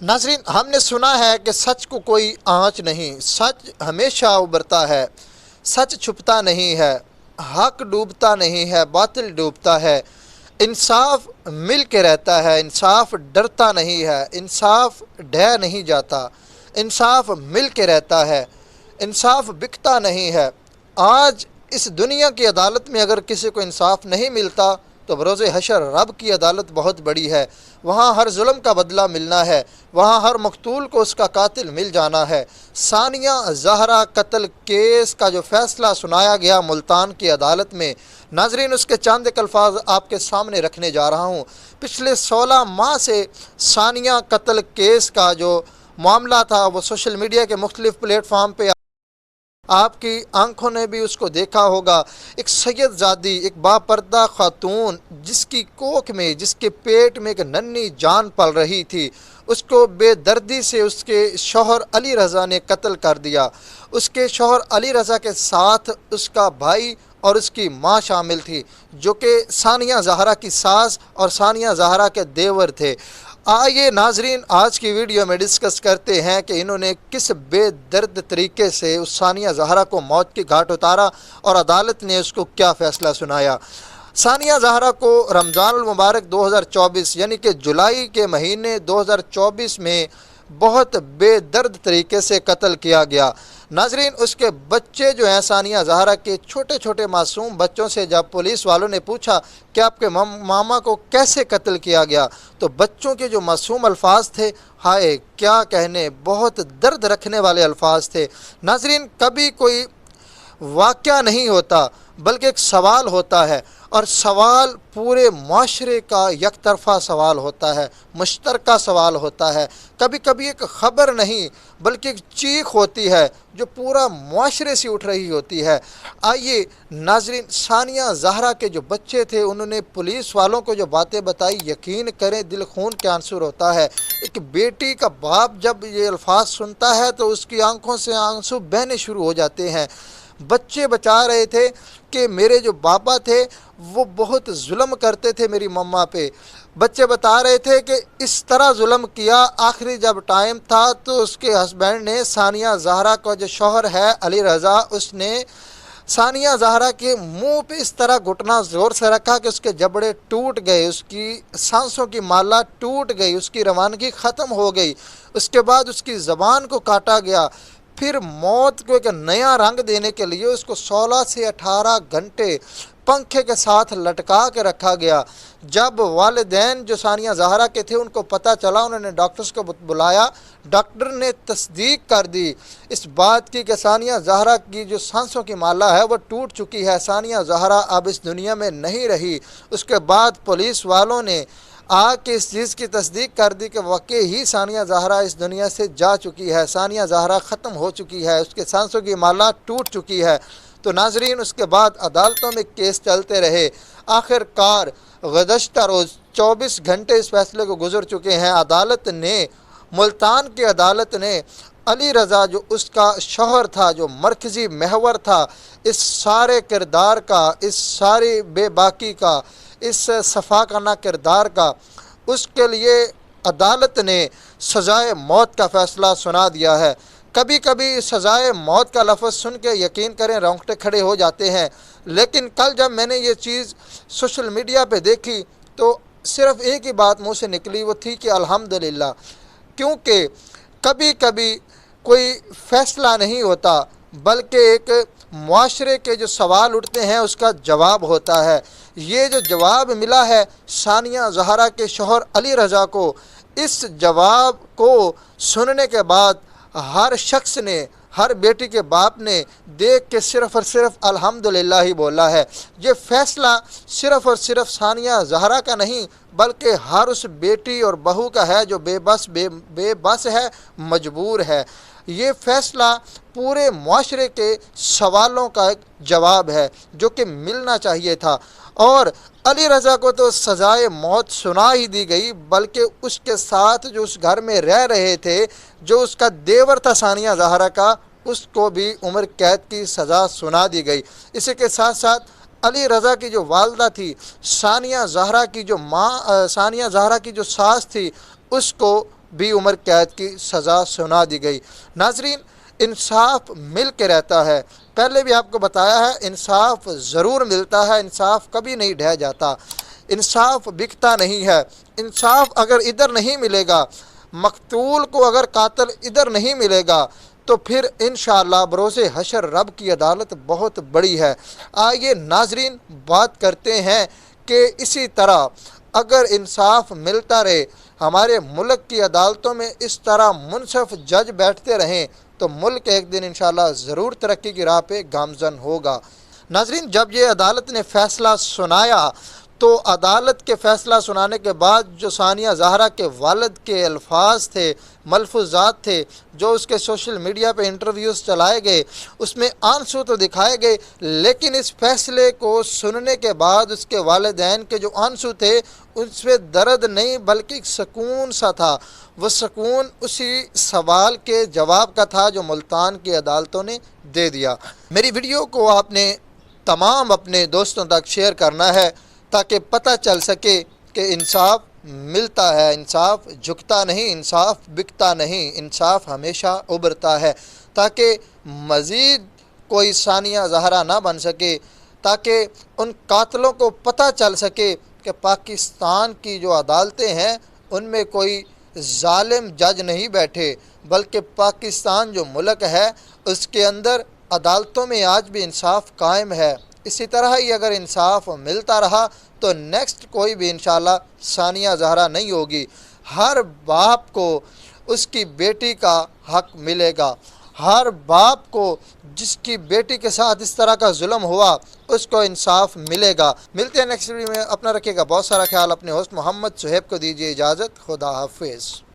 नाज़रीन, हमने सुना है कि सच को कोई आँच नहीं, सच हमेशा उभरता है, सच छुपता नहीं है, हक डूबता नहीं है, बातिल डूबता है, इंसाफ मिल के रहता है, इंसाफ डरता नहीं है, इंसाफ ढह नहीं जाता, इंसाफ मिल के रहता है, इंसाफ बिकता नहीं है। आज इस दुनिया की अदालत में अगर किसी को इंसाफ नहीं मिलता तो बरोज़े हशर रब की अदालत बहुत बड़ी है। वहाँ हर जुल्म का बदला मिलना है, वहाँ हर मकतूल को उसका कातिल मिल जाना है। सानिया ज़हरा कत्ल केस का जो फ़ैसला सुनाया गया मुल्तान की अदालत में, नाजरीन उसके चंद एक अल्फाज आपके सामने रखने जा रहा हूँ। पिछले 16 माह से सानिया कत्ल केस का जो मामला था वो सोशल मीडिया के मुख्तलिफ़ प्लेटफार्म पे आपकी आंखों ने भी उसको देखा होगा। एक सैयदजादी, एक बापर्दा खातून जिसकी कोख में, जिसके पेट में एक नन्ही जान पल रही थी, उसको बेदर्दी से उसके शौहर अली रज़ा ने कत्ल कर दिया। उसके शौहर अली रज़ा के साथ उसका भाई और उसकी माँ शामिल थी, जो कि सानिया ज़हरा की सास और सानिया ज़हरा के देवर थे। आइए नाजरीन, आज की वीडियो में डिस्कस करते हैं कि इन्होंने किस बेदर्द तरीके से उस सानिया ज़हरा को मौत की घाट उतारा और अदालत ने उसको क्या फ़ैसला सुनाया। सानिया ज़हरा को रमज़ानुल मुबारक 2024 यानी कि जुलाई के महीने 2024 में बहुत बेदर्द तरीके से कत्ल किया गया। नाजरीन, उसके बच्चे जो हैं सानिया ज़हरा के छोटे छोटे मासूम बच्चों से जब पुलिस वालों ने पूछा कि आपके मामा को कैसे कत्ल किया गया, तो बच्चों के जो मासूम अल्फाज थे, हाय क्या कहने, बहुत दर्द रखने वाले अल्फाज थे। नाजरीन, कभी कोई वाक़या नहीं होता बल्कि एक सवाल होता है, और सवाल पूरे माशरे का एक तरफ़ा सवाल होता है, मुश्तरका सवाल होता है। कभी कभी एक ख़बर नहीं बल्कि एक चीख होती है जो पूरा माशरे से उठ रही होती है। आइए नाजरीन, सानिया ज़हरा के जो बच्चे थे उन्होंने पुलिस वालों को जो बातें बताई, यकीन करें दिल खून के आंसू होता है। एक बेटी का बाप जब ये अल्फाज सुनता है तो उसकी आंखों से आंसू बहने शुरू हो जाते हैं। बच्चे बचा रहे थे कि मेरे जो बाबा थे वो बहुत जुल्म करते थे मेरी मम्मा पे। बच्चे बता रहे थे कि इस तरह जुल्म किया, आखिरी जब टाइम था तो उसके हस्बैंड ने, सानिया ज़हरा का जो शौहर है अली रज़ा, उसने सानिया ज़हरा के मुंह पे इस तरह घुटना ज़ोर से रखा कि उसके जबड़े टूट गए, उसकी सांसों की माला टूट गई, उसकी रवानगी ख़त्म हो गई। उसके बाद उसकी ज़बान को काटा गया। फिर मौत को एक नया रंग देने के लिए उसको 16 से 18 घंटे पंखे के साथ लटका के रखा गया। जब वालिदैन जो सानिया ज़हरा के थे उनको पता चला, उन्होंने डॉक्टर्स को बुलाया। डॉक्टर ने तस्दीक कर दी इस बात की कि सानिया ज़हरा की जो सांसों की माला है वो टूट चुकी है, सानिया ज़हरा अब इस दुनिया में नहीं रही। उसके बाद पुलिस वालों ने आके इस चीज़ की तस्दीक कर दी कि वाकई ही सानिया ज़हरा इस दुनिया से जा चुकी है, सानिया ज़हरा ख़त्म हो चुकी है, उसके सांसों की माला टूट चुकी है। तो नाजरीन, उसके बाद अदालतों में केस चलते रहे। आखिरकार गुज़श्ता रोज़ 24 घंटे इस फैसले को गुजर चुके हैं। अदालत ने, मुल्तान की अदालत ने अली रज़ा जो उसका शौहर था, जो मरकज़ी महवर था इस सारे किरदार का, इस सारी बेबाकी का, इस सफाकाना किरदार का, उसके लिए अदालत ने सज़ाए मौत का फ़ैसला सुना दिया है। कभी कभी सज़ाए मौत का लफ्ज़ सुन के यकीन करें रोंगटे खड़े हो जाते हैं, लेकिन कल जब मैंने ये चीज़ सोशल मीडिया पे देखी तो सिर्फ़ एक ही बात मुँह से निकली, वो थी कि अल्हम्दुलिल्लाह। क्योंकि कभी कभी कोई फ़ैसला नहीं होता बल्कि एक मुआशरे के जो सवाल उठते हैं उसका जवाब होता है। ये जो जवाब मिला है सानिया ज़हरा के शौहर अली रज़ा को, इस जवाब को सुनने के बाद हर शख्स ने, हर बेटी के बाप ने देख के सिर्फ़ और सिर्फ अल्हम्दुलिल्लाह ही बोला है। ये फ़ैसला सिर्फ़ और सिर्फ सानिया ज़हरा का नहीं बल्कि हर उस बेटी और बहू का है जो बेबस है, मजबूर है। ये फ़ैसला पूरे मुआशरे के सवालों का एक जवाब है जो कि मिलना चाहिए था। और अली रज़ा को तो सज़ाए मौत सुना ही दी गई, बल्कि उसके साथ जो उस घर में रह रहे थे, जो उसका देवर था सानिया ज़हरा का, उसको भी उम्र कैद की सज़ा सुना दी गई। इसी के साथ साथ अली रज़ा की जो वालदा थी, सानिया ज़हरा की जो माँ, सानिया ज़हरा की जो सास थी, उसको 20 عمر قید کی سزا سنا دی گئی۔ ناظرین، انصاف مل کے رہتا ہے، پہلے بھی آپ کو بتایا ہے، انصاف ضرور ملتا ہے، انصاف کبھی نہیں ڈھہ جاتا، انصاف بکتا نہیں ہے۔ انصاف اگر ادھر نہیں ملے گا، مقتول کو اگر قاتل ادھر نہیں ملے گا، تو پھر انشاءاللہ بروز حشر رب کی عدالت بہت بڑی ہے۔ آئیے ناظرین بات کرتے ہیں کہ اسی طرح اگر انصاف ملتا رہے، ہمارے ملک کی عدالتوں میں اس طرح منصف جج بیٹھتے رہیں، تو ملک ایک دن انشاءاللہ ضرور ترقی کی راہ پہ گامزن ہوگا۔ ناظرین، جب یہ عدالت نے فیصلہ سنایا تو عدالت کے فیصلہ سنانے کے بعد جو ثانیہ زہرا کے والد کے الفاظ تھے، ملفوظات تھے، جو اس کے سوشل میڈیا پہ انٹرویوز چلائے گئے، اس میں آنسو تو دکھائے گئے، لیکن اس فیصلے کو سننے کے بعد اس کے والدین کے جو آنسو تھے، اس پہ درد نہیں بلکہ ایک سکون سا تھا۔ وہ سکون اسی سوال کے جواب کا تھا جو ملتان کی عدالتوں نے دے دیا۔ میری ویڈیو کو آپ نے تمام اپنے دوستوں تک شیئر کرنا ہے تاکہ پتہ چل سکے کہ انصاف ملتا ہے، انصاف جھکتا نہیں، انصاف بکتا نہیں، انصاف ہمیشہ ابھرتا ہے، تاکہ مزید کوئی ثانیہ زہرا نہ بن سکے، تاکہ ان قاتلوں کو پتہ چل سکے کہ پاکستان کی جو عدالتیں ہیں ان میں کوئی ظالم جج نہیں بیٹھے، بلکہ پاکستان جو ملک ہے اس کے اندر عدالتوں میں آج بھی انصاف قائم ہے۔ اسی طرح ہی اگر انصاف ملتا رہا تو نیکسٹ کوئی بھی انشاءاللہ ثانیہ زہرا نہیں ہوگی۔ ہر باپ کو اس کی بیٹی کا حق ملے گا، ہر باپ کو جس کی بیٹی کے ساتھ اس طرح کا ظلم ہوا اس کو انصاف ملے گا۔ ملتے ہیں نیکسٹ ویڈیو میں، اپنا رکھیے گا بہت سارا خیال، اپنے ہوسٹ محمد صہیب کو دیجیے اجازت، خدا حافظ۔